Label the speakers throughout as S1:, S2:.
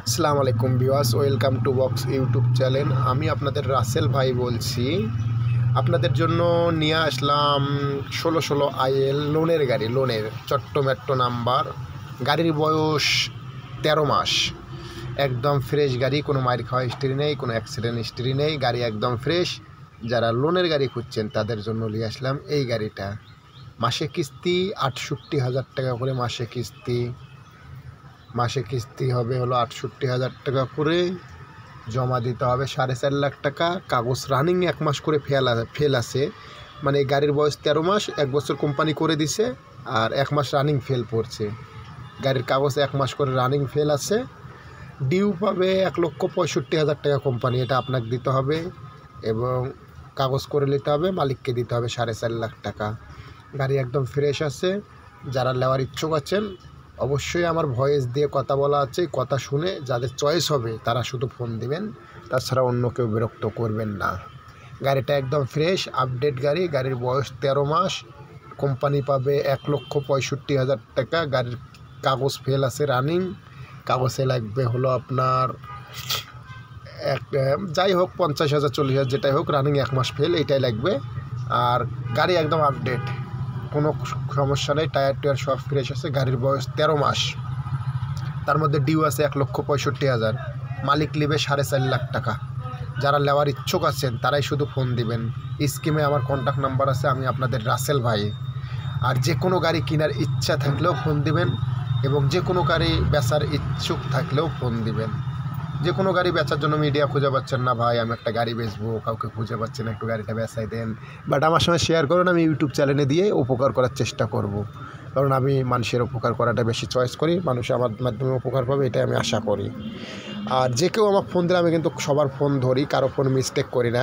S1: আসসালামু আলাইকুম viewers, welcome to box YouTube channel. আমি আপনাদের রাসেল ভাই বলছি। আপনাদের জন্য নিয়ে আসলাম 16 আইএল লোনের গাড়ি, লোনের চট্ট মেট্রো নাম্বার। গাড়ির বয়স 13 মাস। একদম ফ্রেশ গাড়ি, কোনো মাইর খাওয়া হিস্ট্রি নেই, কোনো অ্যাক্সিডেন্ট হিস্ট্রি নেই, গাড়ি একদম ফ্রেশ। যারা লোনের গাড়ি খুঁজছেন তাদের জন্য নিয়ে আসলাম এই গাড়িটা। মাসে কিস্তি 68,000 টাকা করে মাসে কিস্তি হবে হলো 68,000 টাকা করে। জমা দিতে হবে 4.5 লাখ টাকা। কাগজ রানিং 1 মাস করে ফেল আছে, মানে গাড়ির বয়স 13 মাস, 1 বছর কোম্পানি করে দিছে আর 1 মাস রানিং ফেল পড়ছে। গাড়ির কাগজ 1 মাস করে রানিং ফেল আছে। ডিউ পাবে 1,65,000 টাকা কোম্পানি, এটা আপনাকে দিতে হবে এবং কাগজ করে নিতে হবে, মালিককে দিতে হবে 4.5 লাখ টাকা। গাড়ি একদম ফ্রেশ আছে। যারা নেওয়ার ইচ্ছুক আছেন অবশ্যই আমার ভয়েস দিয়ে কথা বলা আছে, কথা শুনে যাদের চয়েস হবে তারা শুধু ফোন দিবেন, তাছাড়া অন্য কেউ বিরক্ত করবেন না। গাড়িটা একদম ফ্রেশ আপডেট গাড়ি। গাড়ির বয়স 13 মাস। কোম্পানি পাবে 1,65,000 টাকা। গাড়ির কাগজ ফেল আছে রানিং। কাগজে লাগবে হলো আপনার যাই হোক 50,000 40,000 যেটাই হোক, রানিং 1 মাস ফেল, এইটাই লাগবে। আর গাড়ি একদম আপডেট, কোনো সমস্যা নেই, টায়ার সব ফ্রেশ আছে। গাড়ির বয়স 13 মাস, তার মধ্যে ডিউ আছে 1,65,000। মালিক নেবে 4.5 লাখ টাকা। যারা নেওয়ার ইচ্ছুক আছেন তারাই শুধু ফোন দিবেন। স্কিমে আমার কন্ট্যাক্ট নাম্বার আছে, আমি আপনাদের রাসেল ভাই। আর যে কোনো গাড়ি কেনার ইচ্ছা থাকলেও ফোন দিবেন এবং যে কোনো গাড়ি বেচার ইচ্ছুক থাকলেও ফোন দিবেন। যে কোনো গাড়ি বেচার জন্য মিডিয়া খুঁজে পাচ্ছেন না, ভাই আমি একটা গাড়ি বেচবো, কাউকে খুঁজে পাচ্ছেন না, একটু গাড়িটা বেচাই দেন, বাট আমার সঙ্গে শেয়ার করুন, আমি ইউটিউব চ্যানেলে দিয়ে উপকার করার চেষ্টা করব। কারণ আমি মানুষের উপকার করাটা বেশি চয়েস করি, মানুষ আমার মাধ্যমে উপকার পাবে এটাই আমি আশা করি। আর যে কেউ আমার ফোন দিলে আমি কিন্তু সবার ফোন ধরি, কারো ফোন মিস্টেক করি না।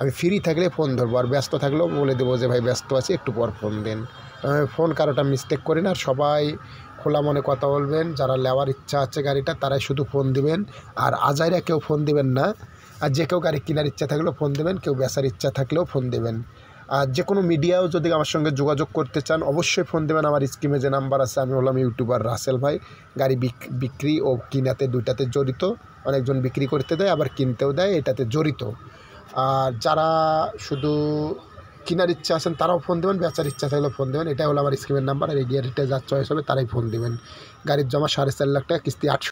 S1: আমি ফ্রি থাকলে ফোন ধরবো, আর ব্যস্ত থাকলেও বলে দেবো যে ভাই ব্যস্ত আছি, একটু পর ফোন দেন। আমি ফোন কারোটা মিস্টেক করি না। আর সবাই খোলা মনে কথা বলবেন, যারা নেওয়ার ইচ্ছা আছে গাড়িটা তারাই শুধু ফোন দিবেন। আর আজাইরা কেউ ফোন দিবেন না। আর যে কেউ গাড়ি কেনার ইচ্ছা থাকলেও ফোন দেবেন, কেউ বেচার ইচ্ছা থাকলেও ফোন দেবেন। আর যে কোনো মিডিয়াও যদি আমার সঙ্গে যোগাযোগ করতে চান অবশ্যই ফোন দেবেন। আমার স্কিমে যে নাম্বার আছে, আমি হলাম ইউটিউবার রাসেল ভাই। গাড়ি বিক্রি ও কিনাতে দুইটাতে জড়িত। অনেকজন বিক্রি করতে দেয় আবার কিনতেও দেয়, এটাতে জড়িত। আর যারা শুধু কেনার ইচ্ছা আছেন তারাও ফোন দেবেন, বেচার ইচ্ছা থাকলে ফোন দেবেন। এটাই হলো আমার স্কিমের নাম্বার। আর এই গাড়িটা যার চয়েস হবে তারাই ফোন দেবেন। গাড়ির জমা 4.5 লাখ টাকা, কিস্তি 8